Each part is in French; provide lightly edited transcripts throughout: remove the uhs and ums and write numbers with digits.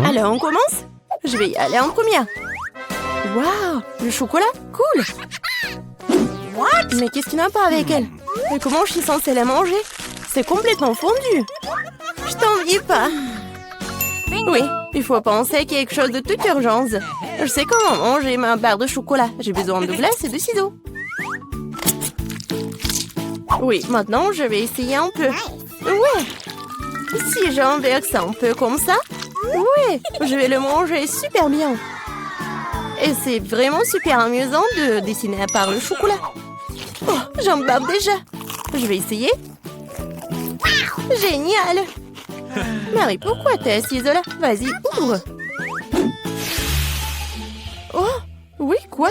Alors, on commence? Je vais y aller en première. Waouh, le chocolat, cool. What? Mais qu'est-ce qu'il n'a pas avec elle? Et comment je suis censée la manger? C'est complètement fondu. Je t'envie pas. Oui, il faut penser à quelque chose de toute urgence. Je sais comment manger ma barre de chocolat. J'ai besoin de glace et de ciseaux. Oui, maintenant je vais essayer un peu. Ouais. Si j'inverse un peu comme ça, ouais, je vais le manger super bien. Et c'est vraiment super amusant de dessiner à part le chocolat. Oh, j'en bave déjà. Je vais essayer. Génial. Marie, pourquoi t'es assise là? Vas-y, ouvre. Oh, oui, quoi?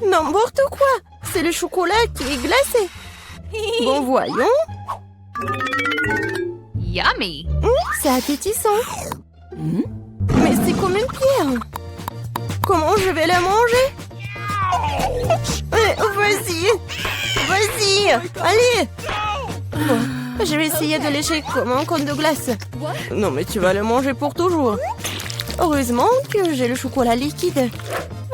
N'importe quoi. C'est le chocolat qui est glacé. Bon, voyons. Yummy! C'est appétissant. Mais c'est comme une pierre. Comment je vais la manger? Vas-y. Vas-y. Allez. Bon, je vais essayer de lécher comme un cône de glace. Non, mais tu vas le manger pour toujours. Heureusement que j'ai le chocolat liquide.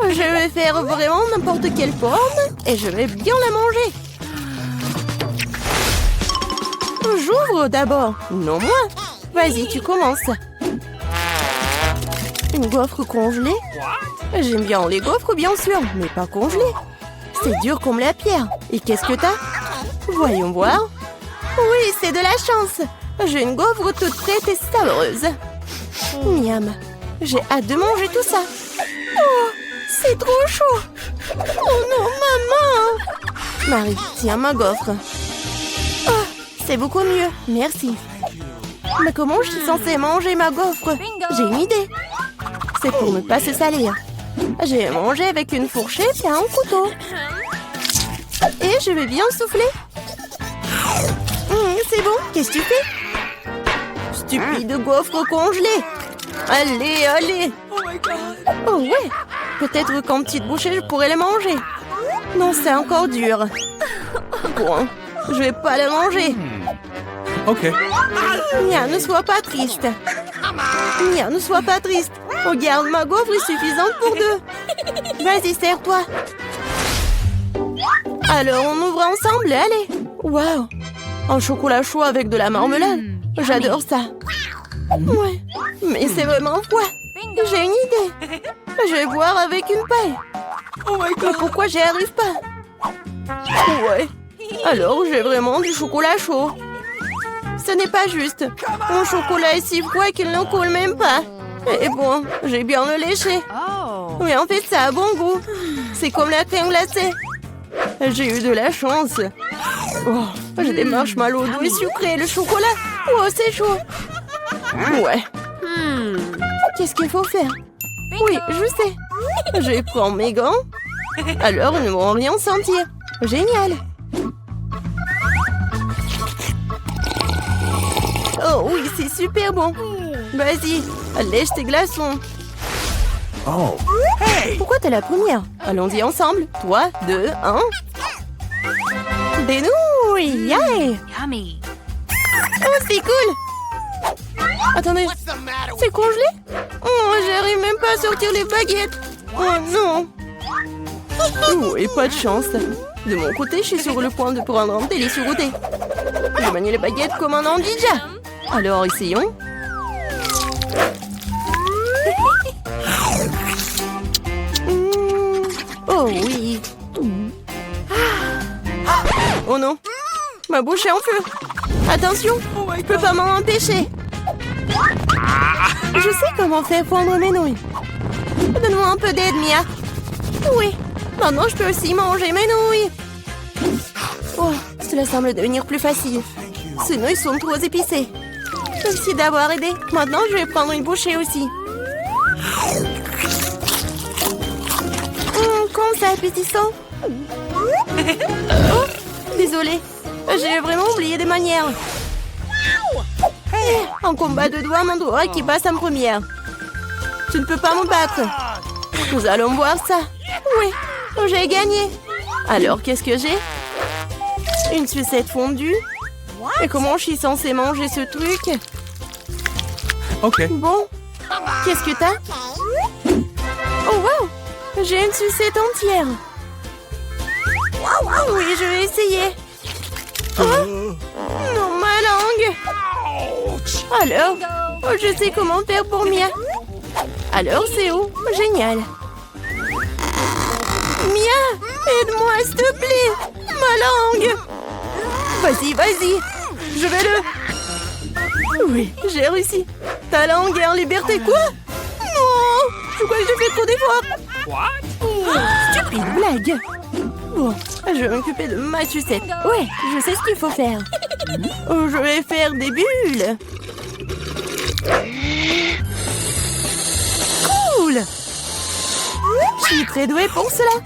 Je vais faire vraiment n'importe quelle forme et je vais bien la manger. J'ouvre d'abord. Non, moi. Vas-y, tu commences. Une gaufre congelée? J'aime bien les gaufres, bien sûr, mais pas congelées. C'est dur comme la pierre. Et qu'est-ce que t'as? Voyons voir. Oui, c'est de la chance. J'ai une gaufre toute prête et savoureuse. Miam. J'ai hâte de manger tout ça. Oh, c'est trop chaud. Oh non, maman. Marie, tiens ma gaufre. Oh, c'est beaucoup mieux. Merci. Mais comment je suis censée manger ma gaufre? J'ai une idée. C'est pour ne pas se salir. Je vais manger avec une fourchette et un couteau. Et je vais bien souffler. C'est bon, qu'est-ce que tu fais? Stupide gaufre congelée. Allez, allez. Oh ouais, peut-être qu'en petite bouchée, je pourrais la manger. Non, c'est encore dur. Bon, je vais pas la manger. Ok. Nia, ne sois pas triste. Nia, ne sois pas triste. Regarde, ma gaufre est suffisante pour deux. Vas-y, serre-toi. Alors, on ouvre ensemble, allez. Waouh, un chocolat chaud avec de la marmelade. J'adore ça. Ouais, mais c'est vraiment froid. J'ai une idée. Je vais boire avec une paille. Mais pourquoi j'y arrive pas? Ouais, alors j'ai vraiment du chocolat chaud. Ce n'est pas juste. Mon chocolat est si froid qu'il ne coule même pas. Et bon, j'ai bien le léché. Mais en fait, ça a bon goût. C'est comme la crème glacée. J'ai eu de la chance. Oh, j'ai des marshmallows doux et sucrés. Le chocolat. Oh, c'est chaud. Ouais. Qu'est-ce qu'il faut faire? Oui, je sais. Je vais prendre mes gants. Alors, ils ne vont rien sentir. Génial. Oh oui, c'est super bon. Vas-y, lèche tes glaçons. Oh. Pourquoi t'es la première? Allons-y ensemble. 3, 2, 1. Des nouilles, yeah. Yummy! Oh, c'est cool. Attendez, c'est congelé? Oh, j'arrive même pas à sortir les baguettes. Oh non. Oh, et pas de chance. De mon côté, je suis sur le point de prendre un délicieux goûter. Je manie les baguettes comme un ninja. Alors, essayons. Oh oui. Oh non. Ma bouche est en feu. Attention, je peux pas m'en empêcher. Je sais comment faire fondre mes nouilles. Donne-moi un peu d'aide, Mia. Oui, maintenant je peux aussi manger mes nouilles. Oh, cela semble devenir plus facile. Ces nouilles sont trop épicées. Merci d'avoir aidé. Maintenant, je vais prendre une bouchée aussi. Comme c'est appétissant. Oh, désolée. J'ai vraiment oublié des manières. Un combat de doigts, mon doigt qui passe en première. Tu ne peux pas me battre. Nous allons voir ça. Oui, j'ai gagné. Alors, qu'est-ce que j'ai? Une sucette fondue. Et comment je suis censée manger ce truc? Okay. Bon, qu'est-ce que t'as? Oh wow! J'ai une sucette entière. Oui, je vais essayer. Oh, non, ma langue. Alors, je sais comment faire pour Mia. Alors, c'est où? Génial. Mia, aide-moi, s'il te plaît. Ma langue. Vas-y, vas-y. Je vais le... Oui, j'ai réussi. Ta langue est en liberté, quoi? Non, je crois que j'ai fait trop d'efforts. Stupide blague. Bon, je vais m'occuper de ma sucette. Ouais, je sais ce qu'il faut faire. Je vais faire des bulles. Cool. Je suis très douée pour cela.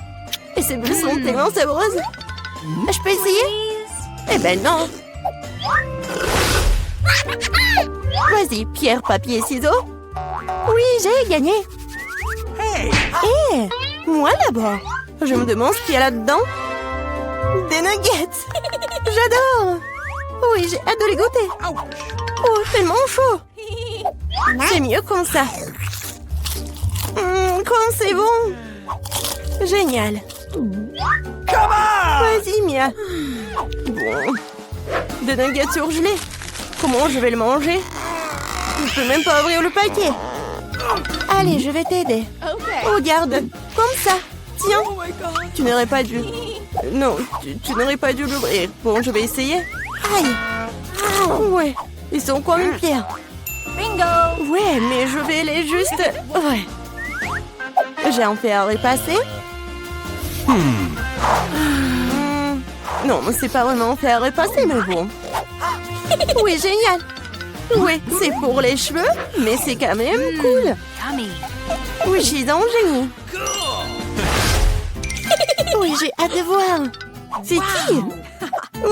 Et ces bulles sont tellement sabreuses. Je peux essayer? Eh ben non. Vas-y, pierre, papier, ciseaux. Oui, j'ai gagné. Hé, moi d'abord. Je me demande ce qu'il y a là-dedans. Des nuggets. J'adore. Oui, j'ai hâte de les goûter. Oh, tellement chaud. C'est mieux comme ça. Quand c'est bon. Génial. Vas-y, Mia. Bon. Des nuggets surgelés. Comment je vais le manger? Je peux même pas ouvrir le paquet. Allez, je vais t'aider. Regarde, comme ça. Tiens, tu n'aurais pas dû... Non, tu n'aurais pas dû l'ouvrir. Bon, je vais essayer. Aïe. Ouais, ils sont comme une pierre. Bingo. Ouais, mais je vais les juste... Ouais. J'ai un fer à repasser. Non, c'est pas vraiment un fer à repasser, mais bon. Oui, génial. Oui, c'est pour les cheveux, mais c'est quand même cool. Oui, je suis un génie. Oui, j'ai hâte de voir. C'est qui?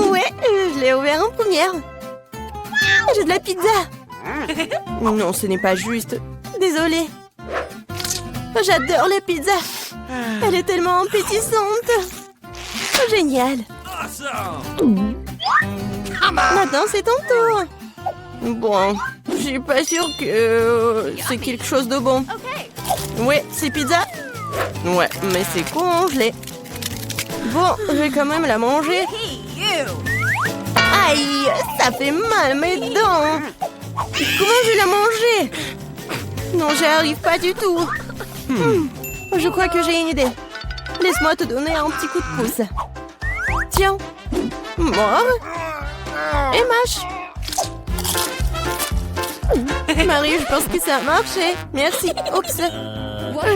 Ouais, je l'ai ouvert en première. J'ai de la pizza. Non, ce n'est pas juste. Désolée. J'adore la pizza. Elle est tellement appétissante. Génial. Maintenant, c'est ton tour. Bon, je suis pas sûre que c'est quelque chose de bon. Ouais, c'est pizza. Ouais, mais c'est congelé. Bon, je vais quand même la manger. Aïe, ça fait mal mes dents. Comment je vais la manger? Non, j'y arrive pas du tout. Je crois que j'ai une idée. Laisse-moi te donner un petit coup de pouce. Tiens. Mort. Et mâche. Marie, je pense que ça a marché. Merci. Oups.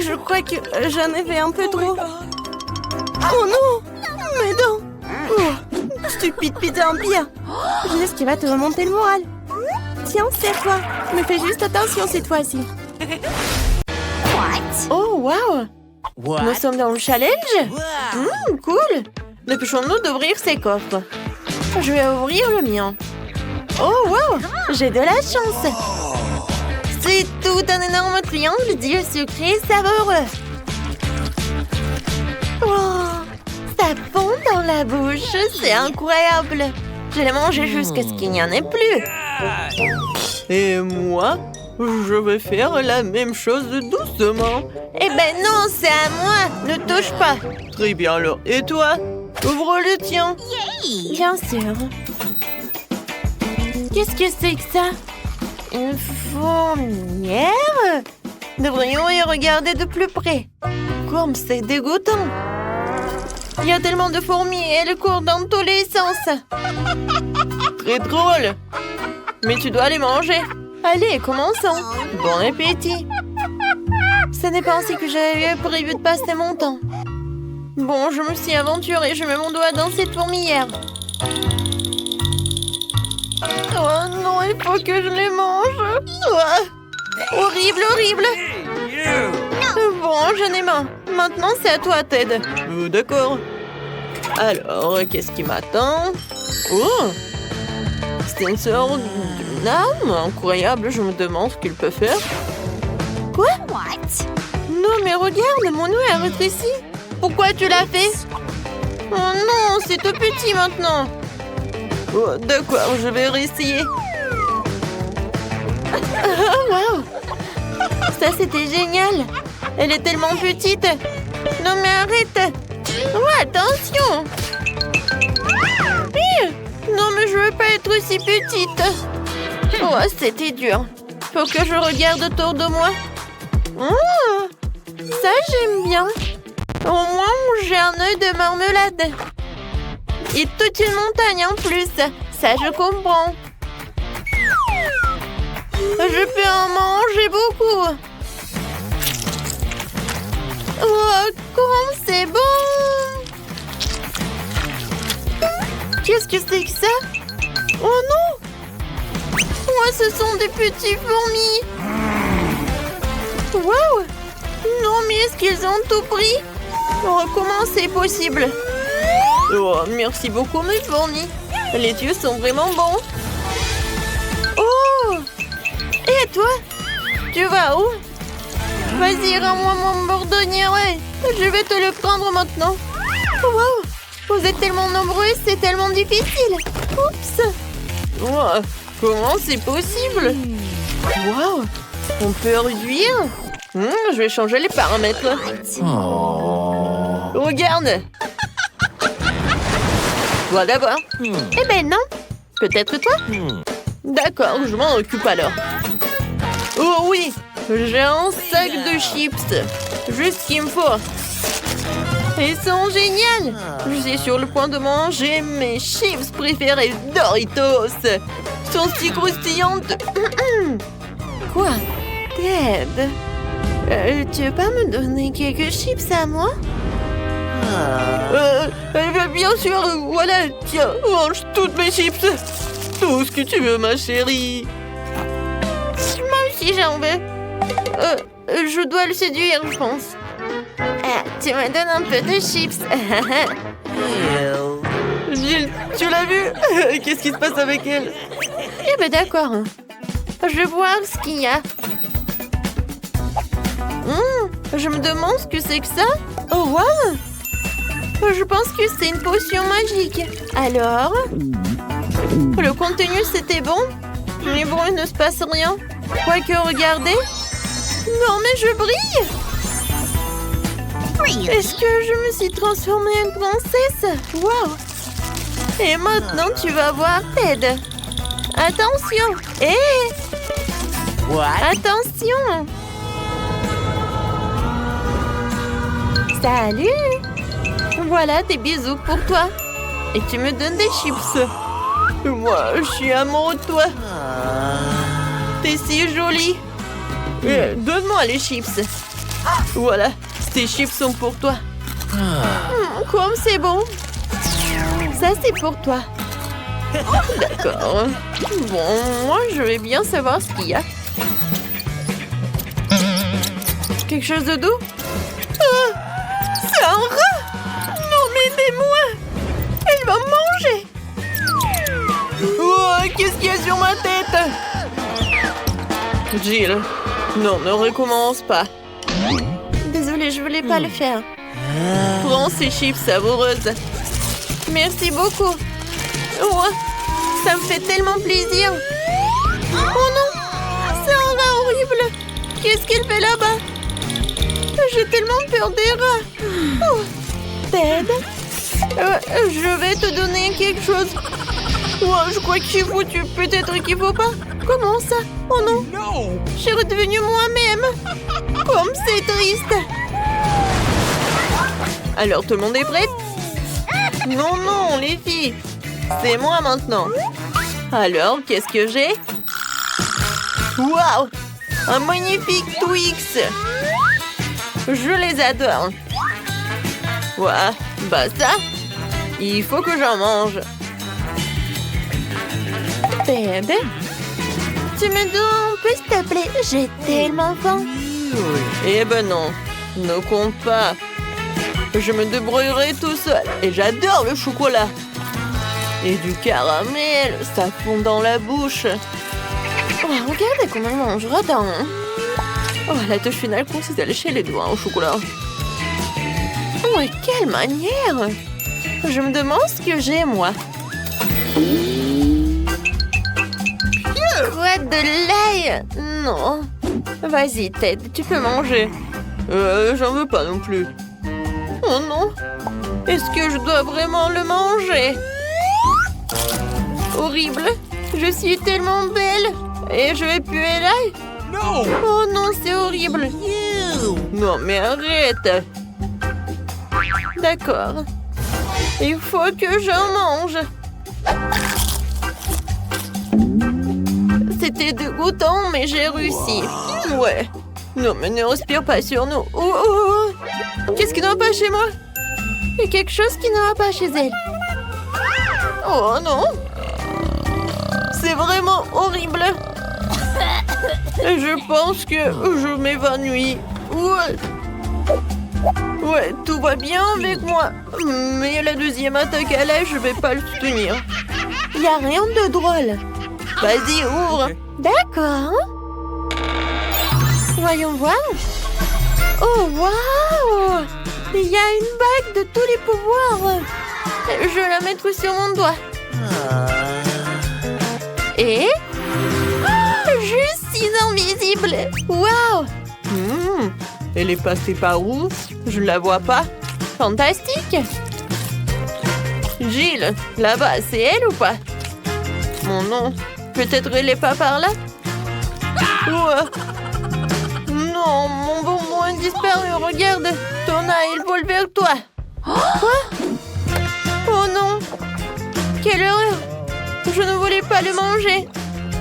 Je crois que j'en ai fait un peu trop. Oh non! Mes dents! Oh, stupide pizza en pire. Je sais ce qui va te remonter le moral. Tiens, serre-toi. Mais fais juste attention cette fois-ci. Oh, wow! Nous sommes dans le challenge? Cool! Dépêchons-nous d'ouvrir ces coffres. Je vais ouvrir le mien. Oh, wow! J'ai de la chance! C'est tout un énorme triangle d'yeux sucrés savoureux. Oh, ça fond dans la bouche, c'est incroyable. Je l'ai mangé jusqu'à ce qu'il n'y en ait plus. Et moi, je vais faire la même chose doucement. Eh ben non, c'est à moi, ne touche pas. Très bien alors, et toi? Ouvre le tien. Bien sûr. Qu'est-ce que c'est que ça? Une fourmilière? Devrions y regarder de plus près. Comme c'est dégoûtant. Il y a tellement de fourmis et elles courent dans tous les sens. Très drôle. Mais tu dois les manger. Allez, commençons. Bon appétit. Ce n'est pas ainsi que j'avais prévu de passer mon temps. Bon, je me suis aventurée. Je mets mon doigt dans cette fourmilière. Oh non, il faut que je les mange. Horrible, horrible. Bon, je n'ai marre. Maintenant, c'est à toi, Ted. D'accord. Alors, qu'est-ce qui m'attend? Oh, c'est une sorte d'âme incroyable. Je me demande ce qu'il peut faire. Quoi? Non, mais regarde, mon nez a rétréci. Pourquoi tu l'as fait? Oh non, c'est tout petit maintenant. Oh, d'accord, je vais réessayer. Oh, wow! Ça, c'était génial! Elle est tellement petite! Non, mais arrête! Oh, attention! Non, mais je veux pas être aussi petite! Oh, c'était dur! Faut que je regarde autour de moi! Oh, ça, j'aime bien! Au moins, j'ai un œil de marmelade! Et toute une montagne en plus! Ça, je comprends! Je peux en manger beaucoup! Oh, comme c'est bon! Qu'est-ce que c'est que ça? Oh non! Oh, ce sont des petits fourmis! Wow! Non, mais est-ce qu'ils ont tout pris? Oh, comment c'est possible? Oh, merci beaucoup, mes fourmis! Les yeux sont vraiment bons! Oh! Et toi? Tu vas où? Vas-y, rends-moi mon bordonnier, ouais. Je vais te le prendre maintenant. Wow! Vous êtes tellement nombreux, c'est tellement difficile. Oups! Wow, comment c'est possible? Wow! On peut réduire? Je vais changer les paramètres. Oh. Regarde! Toi d'abord. Eh ben non. Peut-être toi? D'accord, je m'en occupe alors. Oh oui! J'ai un sac de chips. Juste ce qu'il me faut. Ils sont géniales! Je suis sur le point de manger mes chips préférés Doritos. Ils sont si croustillantes. Quoi? Ted? Tu veux pas me donner quelques chips à moi? Bien sûr, voilà. Tiens, mange toutes mes chips. Tout ce que tu veux, ma chérie. Moi aussi, j'en veux. Je dois le séduire, je pense. Tu me donnes un peu de chips. Jill, tu l'as vu? Qu'est-ce qui se passe avec elle? Eh ben d'accord. Je vais voir ce qu'il y a. Je me demande ce que c'est que ça. Oh, wow! Je pense que c'est une potion magique. Alors? Le contenu, c'était bon? Mais bon, il ne se passe rien. Quoique, regardez. Non, mais je brille! Est-ce que je me suis transformée en princesse? Wow! Et maintenant, tu vas voir Ted. Attention! Hé! Attention! Salut! Voilà des bisous pour toi. Et tu me donnes des chips. Moi, je suis amoureux de toi. T'es si jolie. Donne-moi les chips. Voilà, ces chips sont pour toi. Comme c'est bon. Ça, c'est pour toi. D'accord. Bon, moi, je vais bien savoir ce qu'il y a. Quelque chose de doux? C'est un rat! Non, mais aidez-moi! Elle va me manger! Oh, qu'est-ce qu'il y a sur ma tête? Jill, non, ne recommence pas. Désolée, je voulais pas le faire. Prends ces chips savoureuses. Merci beaucoup. Oh, ça me fait tellement plaisir. Oh non, c'est un rat horrible. Qu'est-ce qu'il fait là-bas? J'ai tellement peur des rats. Oh, Ted, je vais te donner quelque chose. Oh, je crois que je suis foutue. Peut-être qu'il faut pas. Comment ça? Oh non, je suis redevenue moi-même. Comme c'est triste. Alors, tout le monde est prêt? Non, non, les filles. C'est moi maintenant. Alors, qu'est-ce que j'ai? Waouh! Un magnifique Twix. Je les adore. Ouah, bah ça, il faut que j'en mange. Bébé, tu me donnes un peu, s'il te plaît? J'ai tellement faim. Eh ben non, ne compte pas. Je me débrouillerai tout seul. Et j'adore le chocolat. Et du caramel, ça fond dans la bouche. Oh, regardez comment elle mangera dans... Oh, la touche finale consiste à lécher les doigts au chocolat. Oh, et quelle manière! Je me demande ce que j'ai, moi. Quoi de l'ail. Non. Vas-y, Ted, tu peux manger. J'en veux pas non plus. Oh non. Est-ce que je dois vraiment le manger? Horrible. Je suis tellement belle. Et je vais puer l'ail. Oh non, c'est horrible. Non, mais arrête. D'accord. Il faut que j'en mange. C'était dégoûtant, mais j'ai réussi. Ouais. Non, mais ne respire pas sur nous. Oh, oh, oh. Qu'est-ce qui ne va pas chez moi? Il y a quelque chose qui ne va pas chez elle. Oh non. C'est vraiment horrible. Je pense que je m'évanouis. Ouais, tout va bien avec moi. Mais la deuxième attaque à l'ail, je vais pas le soutenir. Il n'y a rien de drôle. Vas-y, ouvre. D'accord. Voyons voir. Oh, waouh! Il y a une bague de tous les pouvoirs. Je vais la mettre sur mon doigt. Et... je suis invisible. Waouh! Elle est passée par où? Je la vois pas. Fantastique! Gilles, là-bas, c'est elle ou pas? Mon nom. Peut-être elle est pas par là? Non, mon bonbon a disparu. Regarde, ton œil, il vole vers toi. Quoi? Oh non! Quelle horreur! Je ne voulais pas le manger.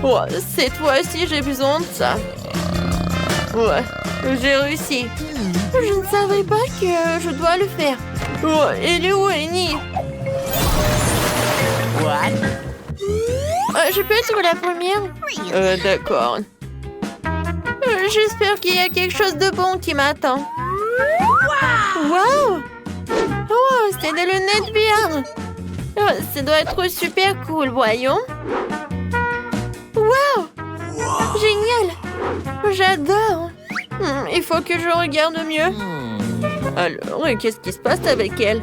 Oh, cette fois-ci, j'ai besoin de ça. Ouais, j'ai réussi. Je ne savais pas que je dois le faire. Oh, elle est où, Annie? Je peux être la première? D'accord. J'espère qu'il y a quelque chose de bon qui m'attend. Wow! Oh, c'est des lunettes VR. Oh, ça doit être super cool, voyons. Wow! Génial! J'adore! Il faut que je regarde mieux. Alors, qu'est-ce qui se passe avec elle?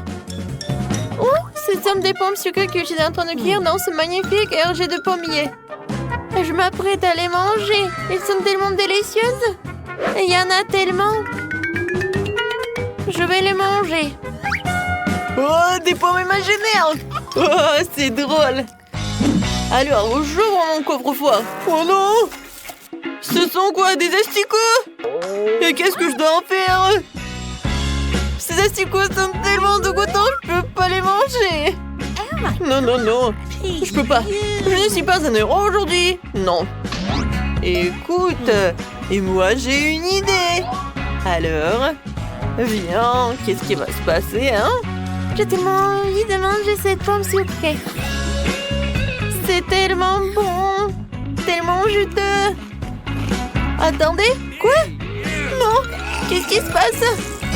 Oh, ce sont des pommes sucrées que j'étais en train de cuire dans ce magnifique RG de pommier. Je m'apprête à les manger. Elles sont tellement délicieuses. Il y en a tellement. Je vais les manger. Oh, des pommes imaginaires. Oh, c'est drôle. Alors, j'ouvre mon coffre-fort. Oh non! Ce sont quoi, des asticots? Et qu'est-ce que je dois en faire? Ces asticots sont tellement dégoûtants, je peux pas les manger. Non, non, non. Je peux pas. Je ne suis pas un héros aujourd'hui. Non. Écoute, et moi j'ai une idée. Alors, viens, qu'est-ce qui va se passer, hein? J'ai tellement envie de manger cette pomme sucrée. C'est tellement bon. Tellement juteux. Attendez, quoi? Non, qu'est-ce qui se passe?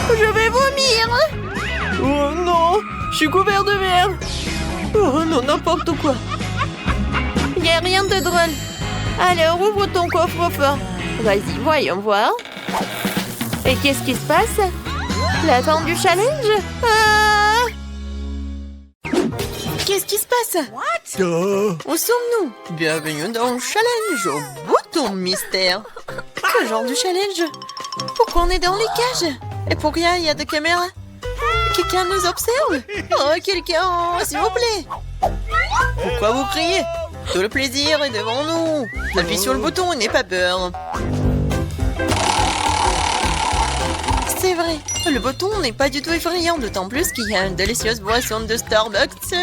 Je vais vomir. Oh non, je suis couvert de merde. Oh non, n'importe quoi. Il n'y a rien de drôle. Alors, ouvre ton coffre-fort. Vas-y, voyons voir. Et qu'est-ce qui se passe? La fin du challenge? Qu'est-ce qui se passe? Où sommes-nous? Bienvenue dans le challenge au bouton mystère. Quel genre de challenge? Pourquoi on est dans les cages? Et pourquoi il y a des caméras? Quelqu'un nous observe? Oh, quelqu'un, s'il vous plaît. Pourquoi vous criez? Tout le plaisir est devant nous. Appuie sur le bouton et n'aie pas peur. C'est vrai, le bouton n'est pas du tout effrayant, d'autant plus qu'il y a une délicieuse boisson de Starbucks.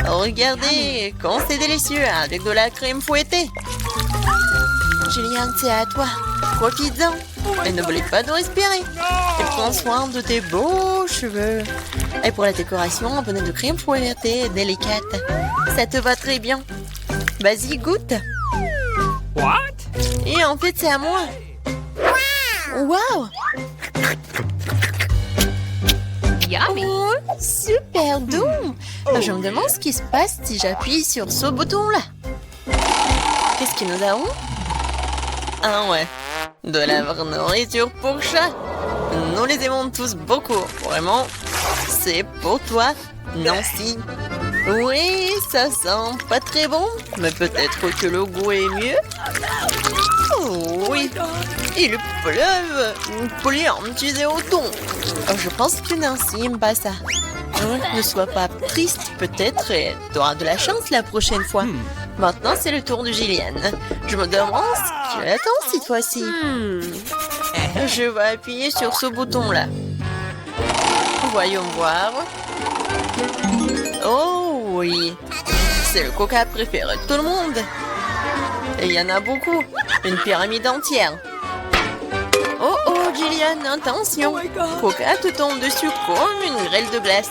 Regardez, quand c'est délicieux, avec de la crème fouettée. Julien, c'est à toi. Profites-en. Et n'oublie pas de respirer. Et prends soin de tes beaux cheveux. Et pour la décoration, un bonnet de crème fouettée délicate. Ça te va très bien. Vas-y, goûte. What? Et en fait, c'est à moi. Wow! Oh, super doux! Je me demande ce qui se passe si j'appuie sur ce bouton-là. Qu'est-ce que nous avons? Ah ouais, de la vraie nourriture pour chat. Nous les aimons tous beaucoup. Vraiment, c'est pour toi, Nancy. Oui, ça sent pas très bon, mais peut-être que le goût est mieux. Oh oui, il pleuve. Plein, tu es au thon. Je pense que Nancy n'aime pas ça. Ne sois pas triste, peut-être tu auras de la chance la prochaine fois. Maintenant, c'est le tour de Gillian. Je me demande ce qu'elle attend cette fois-ci. Je vais appuyer sur ce bouton-là. Voyons voir. Oh oui, c'est le coca préféré de tout le monde. Et il y en a beaucoup, une pyramide entière. Oh oh, Gillian, attention. Coca te tombe dessus comme une grêle de glace.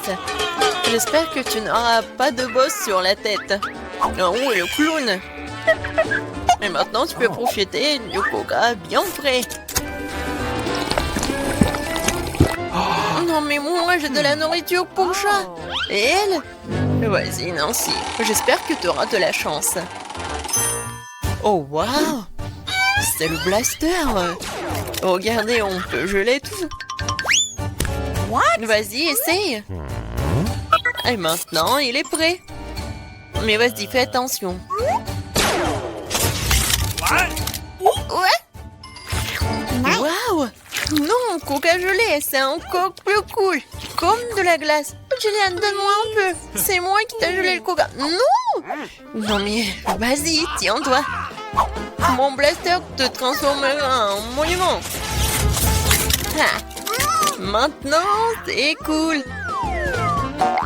J'espère que tu n'auras pas de bosse sur la tête. Oh oui, le clown. Et maintenant, tu peux profiter du coca bien frais. Non mais moi, j'ai de la nourriture pour chat. Et elle? Vas-y, Nancy. J'espère que tu auras de la chance. Oh, waouh! C'est le blaster! Regardez, on peut geler tout. Vas-y, essaye. Et maintenant, il est prêt. Mais vas-y, fais attention. Ouais? Waouh! Non, coca gelé, c'est encore plus cool. Comme de la glace. Gillian, donne-moi un peu. C'est moi qui t'ai gelé le coca. Non! Non mais, vas-y, tiens-toi. Mon blaster te transformera en monument. Ah. Maintenant, c'est cool.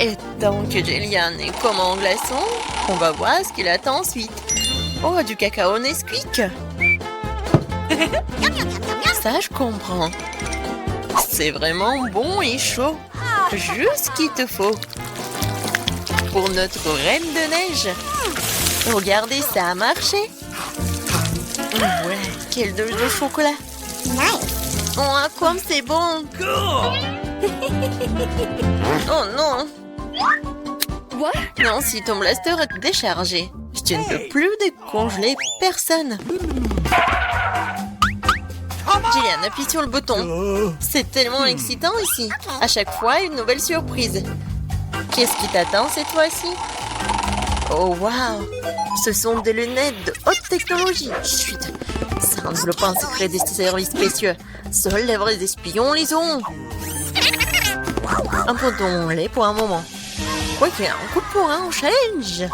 Et tant que Gillian est comme en glaçon, on va voir ce qu'il attend ensuite. Oh, du cacao Nesquik. Ça, je comprends. C'est vraiment bon et chaud. Juste ce qu'il te faut. Pour notre reine de neige. Regardez, ça a marché. Ouais, quelle douche de chocolat. Oh, comme c'est bon. Oh non. Non, si ton blaster est déchargé, tu ne peux plus décongeler personne. Gillian, appuie sur le bouton. C'est tellement excitant ici. À chaque fois, une nouvelle surprise. Qu'est-ce qui t'attend cette fois-ci? Oh, waouh! Ce sont des lunettes de haute technologie. Chut! Ça ne développe pas un secret des services spéciaux. Seuls les vrais espions les ont. Abandonnons-les pour un moment. Ok, un coup de poing, challenge.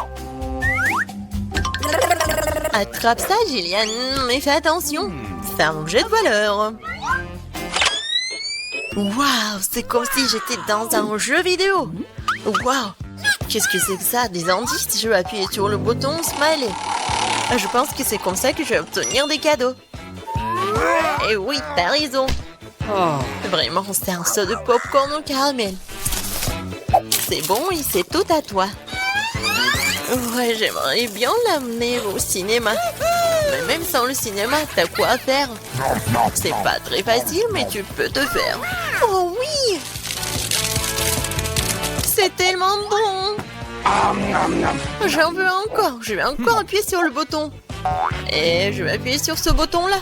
Attrape ça, Gillian, mais fais attention. C'est un objet de valeur. Waouh, c'est comme si j'étais dans un jeu vidéo. Waouh, qu'est-ce que c'est que ça? Des indices? Je vais appuyer sur le bouton Smiley. Je pense que c'est comme ça que je vais obtenir des cadeaux. Et oui, t'as raison. Vraiment, c'est un saut de popcorn au caramel. C'est bon et c'est tout à toi. Ouais, j'aimerais bien l'amener au cinéma. Mais même sans le cinéma, t'as quoi à faire? C'est pas très facile, mais tu peux te faire. Oh oui! C'est tellement bon! J'en veux encore. Je vais encore appuyer sur le bouton. Et je vais appuyer sur ce bouton-là.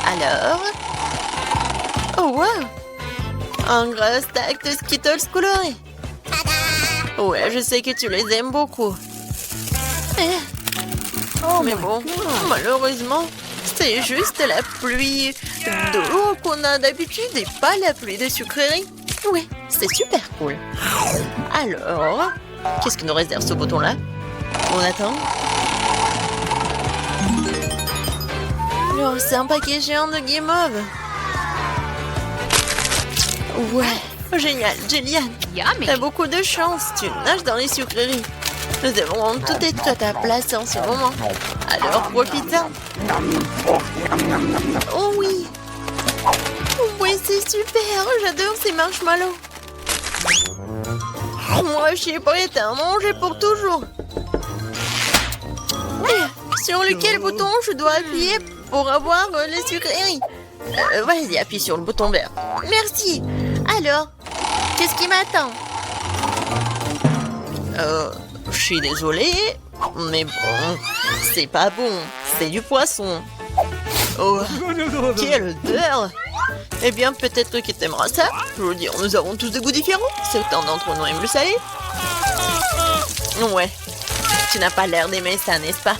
Alors... Oh, wow! Un gros stack de Skittles colorés. Ouais, je sais que tu les aimes beaucoup. Mais bon, malheureusement, c'est juste la pluie de l'eau qu'on a d'habitude et pas la pluie de sucreries. Oui, c'est super cool. Alors, qu'est-ce qui nous réserve ce bouton-là? On attend. Oh, c'est un paquet géant de guimauve. Ouais, génial, Gillian. T'as beaucoup de chance, tu nages dans les sucreries. Nous devons tout être à ta place en ce moment. Alors profite-en. Oh oui. Oui, c'est super. J'adore ces marshmallows. Moi, je suis prête à en manger pour toujours. Sur lequel bouton je dois appuyer pour avoir les sucreries? Vas-y, appuie sur le bouton vert. Merci. Alors, qu'est-ce qui m'attend? Je suis désolée, mais bon, c'est pas bon. C'est du poisson. Oh, quelle odeur! Eh bien, peut-être que t'aimeras ça. Je veux dire, nous avons tous des goûts différents. Certains d'entre nous aiment le salé. Ouais, tu n'as pas l'air d'aimer ça, n'est-ce pas?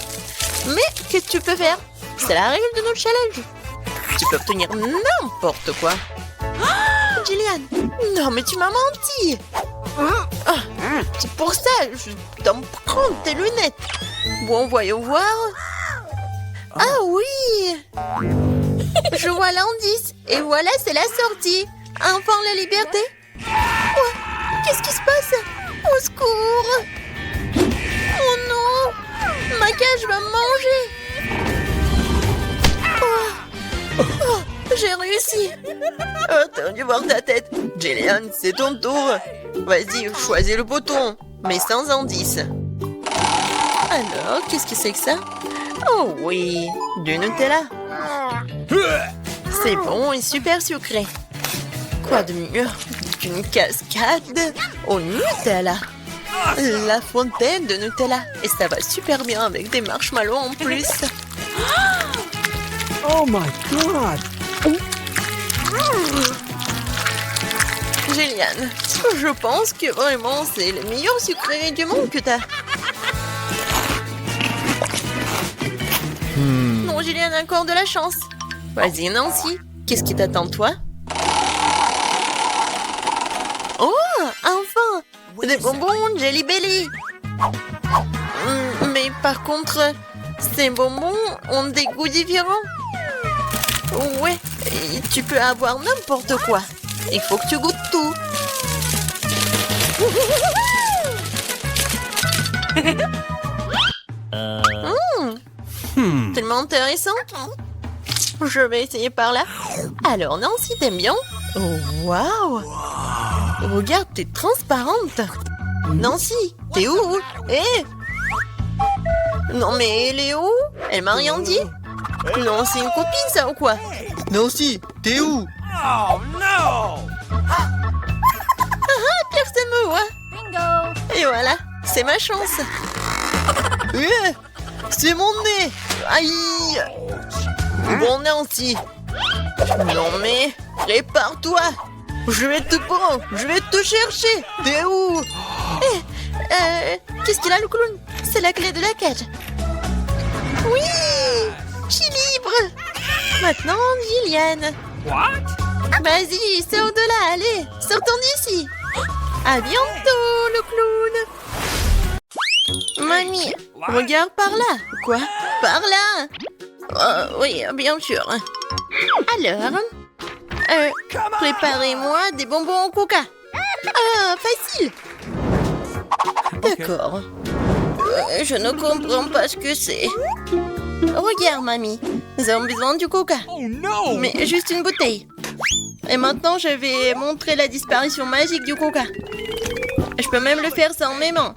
Mais qu'est-ce que tu peux faire? C'est la règle de notre challenge. Tu peux obtenir n'importe quoi. Oh, Jillian, non mais tu m'as menti. C'est pour ça, je dois me prendre tes lunettes. Bon, voyons voir. Ah oui. Je vois l'indice. Et voilà, c'est la sortie. Enfin la liberté. Ouais. Qu'est-ce qui se passe? Au secours. Oh non. Ma cage va me manger. J'ai réussi. Oh, t'as dû voir ta tête. Jillian, c'est ton tour. Vas-y, choisis le bouton, mais sans indice. Alors, qu'est-ce que c'est que ça? Oh oui, du Nutella. C'est bon et super sucré. Quoi de mieux qu'une cascade au Nutella? La fontaine de Nutella. Et ça va super bien avec des marshmallows en plus. Oh my God! Jillian, je pense que vraiment c'est le meilleur sucré du monde que t'as. Non, Jillian a encore de la chance. Vas-y, Nancy, qu'est-ce qui t'attend, toi? Oh, enfin! Des bonbons Jelly Belly. Mais par contre, ces bonbons ont des goûts différents. Ouais, et tu peux avoir n'importe quoi. Il faut que tu goûtes tout. Tellement intéressant. Je vais essayer par là. Alors, Nancy, t'aimes bien? Oh, waouh! Regarde, t'es transparente. Nancy, t'es où? Hé! Non, mais elle est où? Elle m'a rien dit. Non, c'est une copine, ça, ou quoi? Nancy, t'es où? Oh no! Personne me voit. Bingo! Et voilà, c'est ma chance. C'est mon nez! Aïe! Bon, Nancy. Non mais, répare-toi. Je vais te prendre, je vais te chercher. T'es où? Qu'est-ce qu'il a, le clown? C'est la clé de la cage. Oui, je suis libre. Maintenant, Jillian. What? Vas-y, sors de là, allez, sortons d'ici. À bientôt, le clown. Mamie, regarde par là. Quoi? Par là? Oui, bien sûr. Alors, préparez-moi des bonbons au coca. Ah, facile. D'accord. Je ne comprends pas ce que c'est. Regarde, mamie. Nous avons besoin du coca. Oh no! Mais juste une bouteille. Et maintenant, je vais montrer la disparition magique du coca. Je peux même le faire sans mes mains.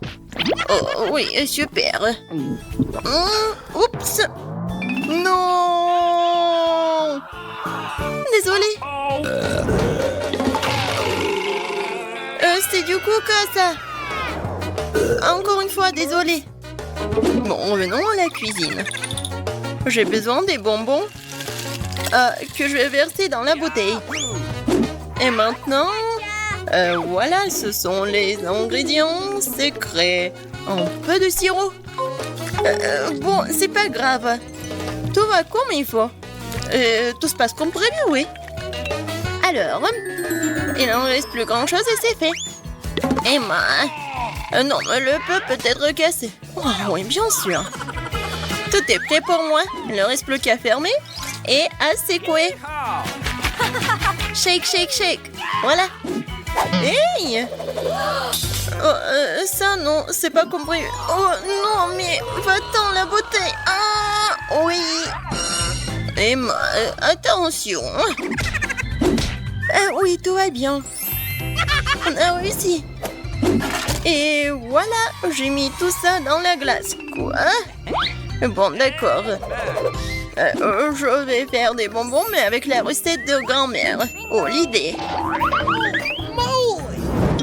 Oh, oui, super. Oups. Non. Désolée. C'est du coca, ça. Encore une fois, désolée. Bon, revenons à la cuisine. J'ai besoin des bonbons que je vais verser dans la bouteille. Et maintenant, voilà, ce sont les ingrédients secrets. Un peu de sirop. Bon, c'est pas grave. Tout va comme il faut. Tout se passe comme prévu, oui. Alors, il n'en reste plus grand-chose et c'est fait. Emma, non, le peut être cassé. Oh, oui, bien sûr. Tout est prêt pour moi. Il ne reste plus qu'à fermer et à secouer. Shake, shake, shake. Voilà. Hey! Ça, non, c'est pas compris. Oh, non, mais va-t'en, la bouteille. Ah, oui. Emma, attention. Oui, tout va bien. On a réussi. Et voilà, j'ai mis tout ça dans la glace. Quoi? Bon, d'accord. Je vais faire des bonbons, mais avec la recette de grand-mère. Oh, l'idée.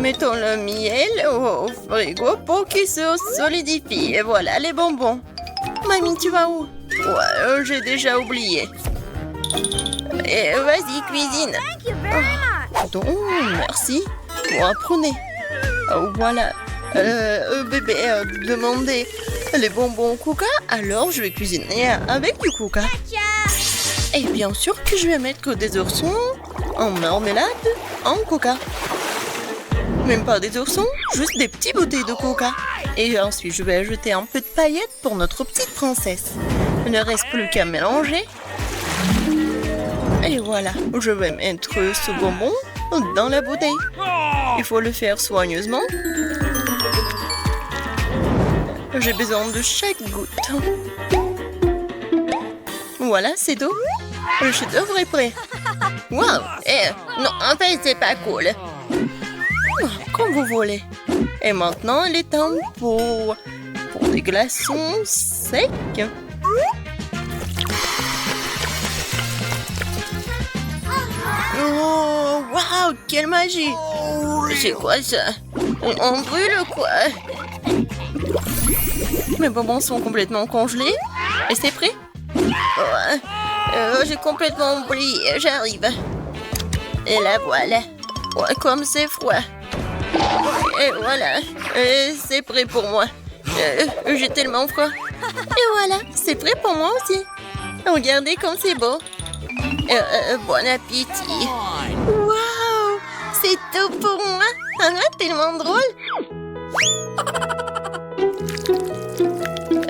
Mettons le miel au frigo pour qu'il se solidifie. Et voilà les bonbons. Mamie, tu vas où? Ouais, j'ai déjà oublié. Et vas-y, cuisine. Donc, merci. Bon, apprenez. Voilà. Bébé a demandé les bonbons au coca, alors je vais cuisiner avec du coca. Et bien sûr que je vais mettre des oursons en marmelade en coca. Même pas des oursons, juste des petites bouteilles de coca. Et ensuite, je vais ajouter un peu de paillettes pour notre petite princesse. Il ne reste plus qu'à mélanger. Et voilà, je vais mettre ce bonbon dans la bouteille. Il faut le faire soigneusement. J'ai besoin de chaque goutte. Voilà, c'est tout. Le chef-d'œuvre est prêt. Wow! Non, en fait, c'est pas cool. Comme vous voulez. Et maintenant, il est temps pour des glaçons secs. Oh, waouh, quelle magie! C'est quoi ça? On brûle quoi? Mes bonbons sont complètement congelés. Et c'est prêt? J'ai complètement oublié, j'arrive. Et la voilà. Ouais, comme c'est froid. Et voilà, c'est prêt pour moi. J'ai tellement froid. Et voilà, c'est prêt pour moi aussi. Regardez comme c'est beau. Bon appétit. Waouh, c'est tout pour moi. Tellement drôle.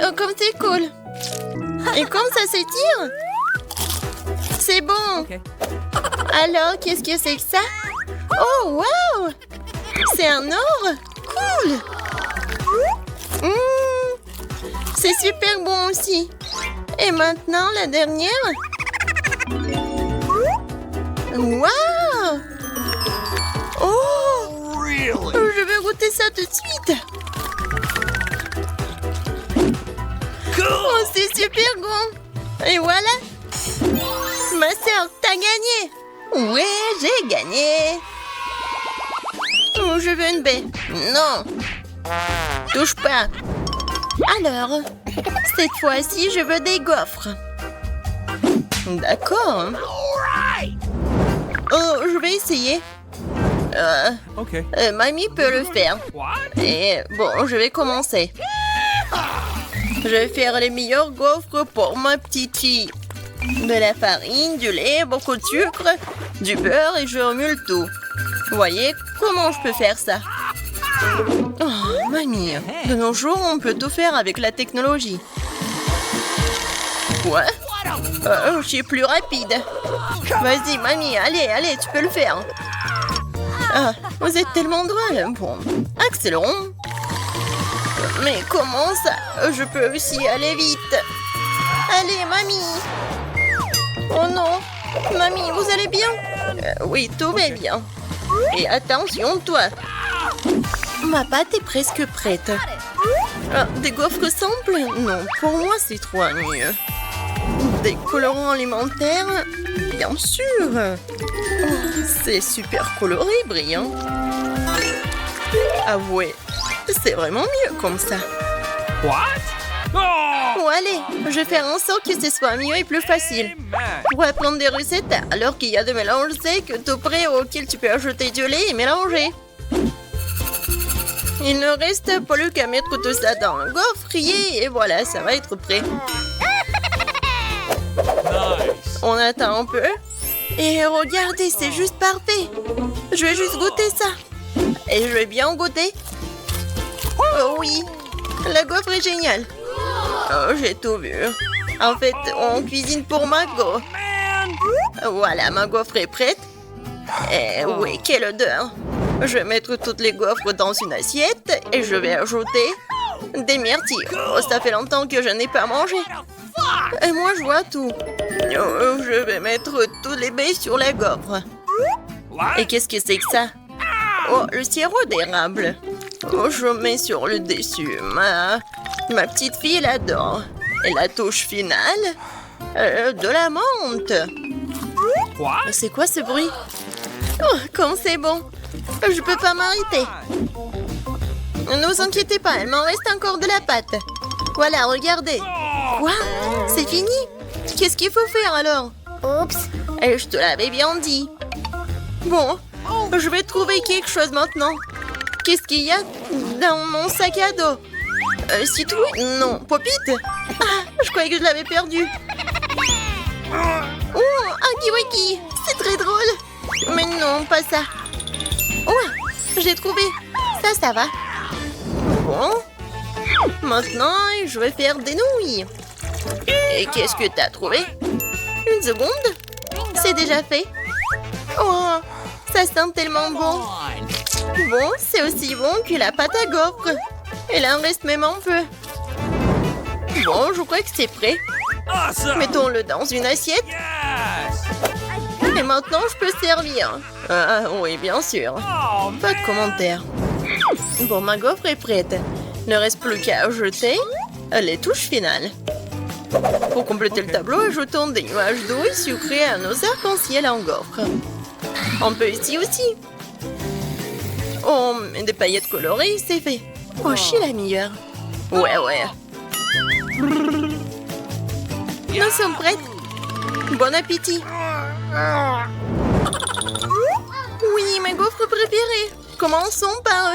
Oh, comme c'est cool. Et comme ça s'étire. C'est bon. Okay. Alors, qu'est-ce que c'est que ça? Oh, wow! C'est un or? Cool! C'est super bon aussi. Et maintenant, la dernière. Wow! Oh! Really? Je vais goûter ça tout de suite. Cool. Oh, c'est super bon. Et voilà. Ma sœur, t'as gagné. Ouais, j'ai gagné. Oh, je veux une baie. Non. Touche pas. Alors, cette fois-ci, je veux des gaufres. D'accord. Oh, je vais essayer. Okay. Mamie peut le faire. What? Et bon, je vais commencer. Je vais faire les meilleurs gaufres pour ma petite fille. De la farine, du lait, beaucoup de sucre, du beurre et je remue le tout. Vous voyez comment je peux faire ça? Oh, mamie, de nos jours, on peut tout faire avec la technologie. Quoi? Je suis plus rapide. Vas-y, mamie, allez, tu peux le faire. Ah, vous êtes tellement drôle. Bon, accélérons. Mais comment ça? Je peux aussi aller vite. Allez, mamie. Oh non. Mamie, vous allez bien? Oui, tout va bien. Et attention, toi. Ma pâte est presque prête. Ah, des gaufres simples? Non, pour moi, c'est trop mieux. Des colorants alimentaires? Bien sûr. Oh, c'est super coloré, brillant. Ah ouais, c'est vraiment mieux comme ça. What? Oh! Bon, allez, je vais faire en sorte que ce soit mieux et plus facile. Pour apprendre des recettes, alors qu'il y a des mélanges secs tout prêts auxquels tu peux ajouter du lait et mélanger. Il ne reste plus qu'à mettre tout ça dans le gaufrier et voilà, ça va être prêt. Nice. On attend un peu. Et regardez, c'est juste parfait. Je vais juste goûter ça. Et je vais bien goûter. Oh oui, la gaufre est géniale. Oh, j'ai tout vu. En fait, on cuisine pour ma gaufre. Voilà, ma gaufre est prête. Et oui, quelle odeur. Je vais mettre toutes les gaufres dans une assiette et je vais ajouter des myrtilles. Oh, ça fait longtemps que je n'ai pas mangé. Et moi, je vois tout. Oh, je vais mettre tous les baies sur la gaufre. Et qu'est-ce que c'est que ça? Oh, le sirop d'érable. Oh, je mets sur le dessus. Ma petite fille l'adore. Et la touche finale, de la menthe. What? C'est quoi ce bruit? Oh, comme c'est bon. Je peux pas m'arrêter. Ne vous inquiétez pas, il m'en reste encore de la pâte. Voilà, regardez. Quoi? C'est fini? Qu'est-ce qu'il faut faire alors? Oups. Et je te l'avais bien dit. Bon, je vais trouver quelque chose maintenant. Qu'est-ce qu'il y a dans mon sac à dos? Citrouille? Non, Popite? Ah, je croyais que je l'avais perdu. Oh, un kiwiki! C'est très drôle. Mais non, pas ça. Oh, j'ai trouvé. Ça va. Bon. Maintenant, je vais faire des nouilles. Et qu'est-ce que t'as trouvé? Une seconde. C'est déjà fait. Oh, ça sent tellement bon. Bon, c'est aussi bon que la pâte à gaufres. Il en reste même un peu. Bon, je crois que c'est prêt. Awesome. Mettons-le dans une assiette. Yes. Et maintenant, je peux servir. Ah, oui, bien sûr. Oh, Pas de commentaires. Bon, ma gaufre est prête. Ne reste plus qu'à ajouter les touches finales. Pour compléter le tableau, ajoutons des nuages d'eau sucrés à nos arcs-en-ciel en gaufre. On peut ici aussi. Oh, mais des paillettes colorées, c'est fait. Oh, je suis la meilleure. Ouais. Nous sommes prêtes. Bon appétit. Oui, ma gaufre préférée. Commençons par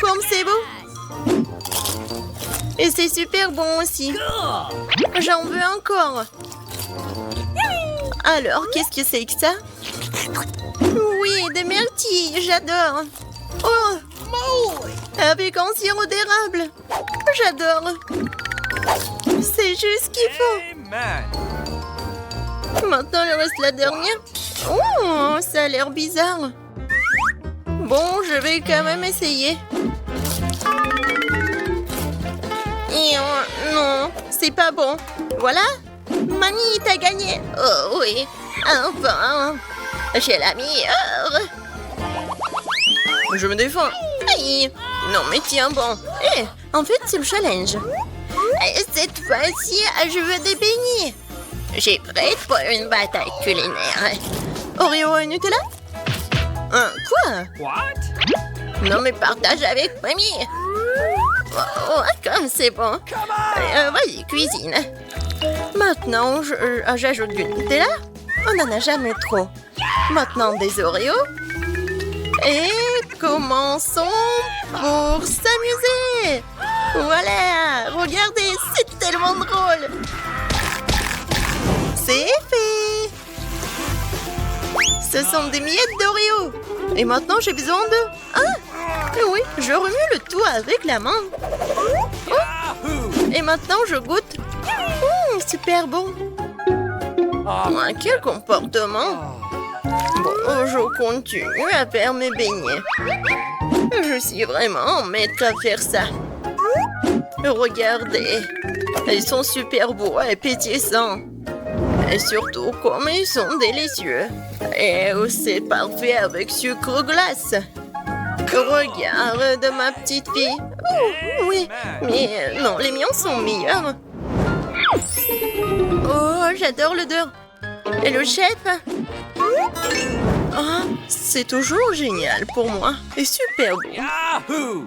comme c'est beau. Et c'est super bon aussi. J'en veux encore. Alors, qu'est-ce que c'est que ça? Oui, des myrtilles, j'adore. Oh, avec un sirop d'érable. J'adore. C'est juste ce qu'il faut. Amen. Maintenant, il reste la dernière. Oh, ça a l'air bizarre. Bon, je vais quand même essayer. Et non, c'est pas bon. Voilà. Mamie, t'as gagné. Oh oui, enfin. J'ai la meilleure. Je me défends. Aïe. Non, mais tiens bon. En fait, c'est le challenge. Et cette fois-ci, je veux des beignets. J'ai prête pour une bataille culinaire. Oreo et Nutella? Quoi? What? Non, mais partage avec mamie. Oh, comme c'est bon. Vas-y, cuisine. Maintenant, j'ajoute du Nutella. On n'en a jamais trop. Maintenant, des Oreos. Et commençons pour s'amuser. Voilà, regardez, c'est tellement drôle. C'est fait. Ce sont des miettes d'Oreo. Et maintenant, j'ai besoin de... Ah, oui, je remue le tout avec la main. Yahoo! Et maintenant, je goûte. Super bon. Quel comportement. Bon, je continue à faire mes beignets. Je suis vraiment maître à faire ça. Regardez, ils sont super beaux et pétillants. Et surtout, comme ils sont délicieux. Et c'est parfait avec sucre glace. Regarde ma petite fille. Oh, oui, mais non, les miens sont meilleurs. Oh, j'adore l'odeur. Et le chef? C'est toujours génial pour moi. Et super bon. Yahoo!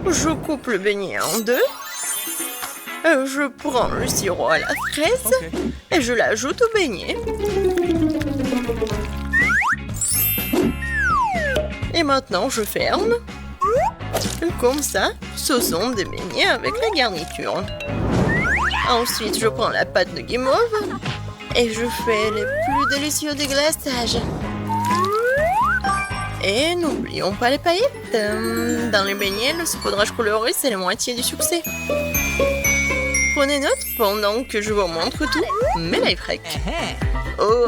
Je coupe le beignet en deux. Je prends le sirop à la fraise Ok. et je l'ajoute au beignet. Et maintenant, je ferme. Comme ça, ce sont des beignets avec la garniture. Ensuite, je prends la pâte de guimauve et je fais les plus délicieux déglaçages. Et n'oublions pas les paillettes. Dans les beignets, le saupoudrage coloré, c'est la moitié du succès. Prenez note pendant que je vous montre tout. Mais life hack. Oh,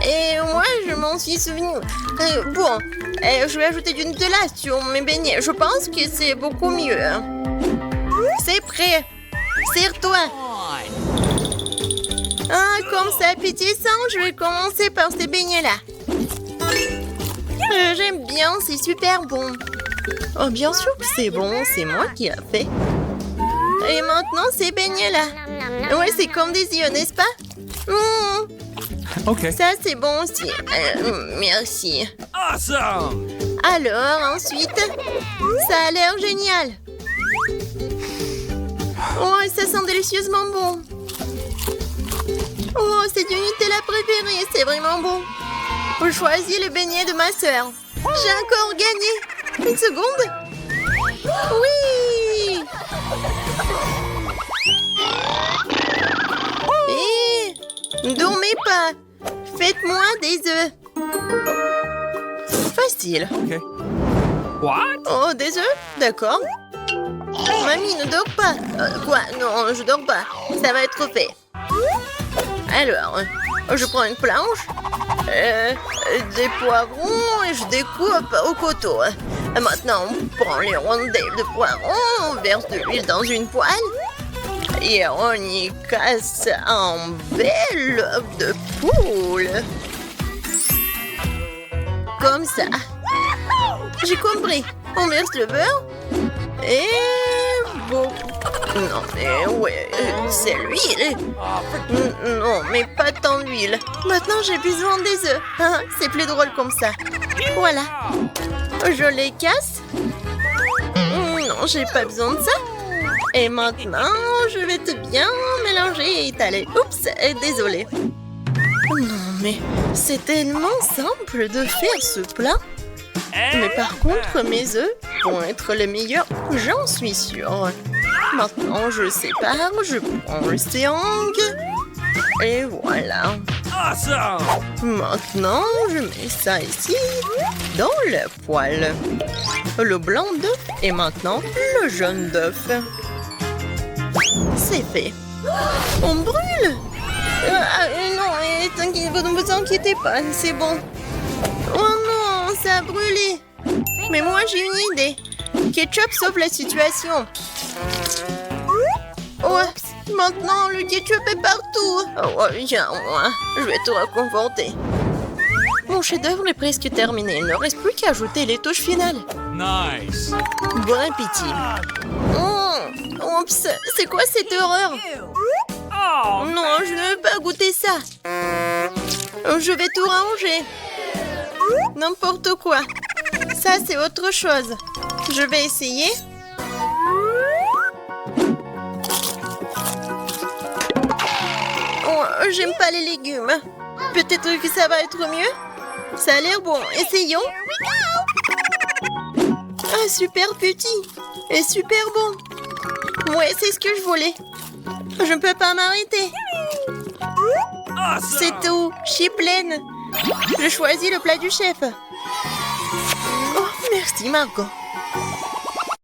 et moi, je m'en suis souvenu. Bon, je vais ajouter du Nutella sur mes beignets. Je pense que c'est beaucoup mieux. C'est prêt. Serre-toi. Comme c'est appétissant, je vais commencer par ces beignets-là. J'aime bien, c'est super bon. Oh, bien sûr que c'est bon, c'est moi qui l'ai fait. Et maintenant, ces beignets-là. Ouais, c'est comme des yeux, n'est-ce pas? Ok. Ça, c'est bon aussi. Merci. Awesome! Alors, ensuite, ça a l'air génial. Oh, ça sent délicieusement bon. Oh, c'est du Nutella préféré, c'est vraiment bon. Je choisis le beignet de ma sœur. J'ai encore gagné. Une seconde. Oui. Dormez pas. Faites-moi des œufs. Facile. Okay. What? Oh, des œufs? D'accord. Mamie, ne dors pas. Quoi? Non, je dors pas. Ça va être fait. Alors, je prends une planche, des poivrons et je découpe au couteau. Maintenant, on prend les rondelles de poivrons, on verse de l'huile dans une poêle et on y casse un bel œuf de poule. Comme ça. J'ai compris. On verse le beurre et bon. Non, mais ouais, c'est l'huile. Non, mais pas tant d'huile. Maintenant, j'ai besoin des œufs. C'est plus drôle comme ça. Voilà. Je les casse. Non, j'ai pas besoin de ça. Et maintenant, je vais tout bien mélanger et étaler. Oups, désolée. Non, mais c'est tellement simple de faire ce plat. Mais par contre, mes œufs vont être les meilleurs, j'en suis sûre. Maintenant, je sépare, je prends le triangle. Et voilà. Awesome! Maintenant, je mets ça ici, dans le poêle. Le blanc d'œuf et maintenant le jaune d'œuf. C'est fait. On brûle! Non, ne vous inquiétez pas, c'est bon. Oh non, ça a brûlé. Mais moi, j'ai une idée. Ketchup sauve la situation. Ouais, maintenant, le ketchup est partout. Oh, viens, moi, je vais te réconforter. Mon chef-d'œuvre est presque terminé. Il ne reste plus qu'à ajouter les touches finales. Nice! Bon appétit. Oups, c'est quoi cette horreur? Oh! Non, je ne veux pas goûter ça. Je vais tout ranger. N'importe quoi. Ça, c'est autre chose. Je vais essayer. Oh, j'aime pas les légumes. Peut-être que ça va être mieux. Ça a l'air bon. Essayons. Ah, super petit. Et super bon. Ouais, c'est ce que je voulais. Je ne peux pas m'arrêter. Awesome! C'est tout. Je suis pleine. Je choisis le plat du chef. Oh, merci, Margot.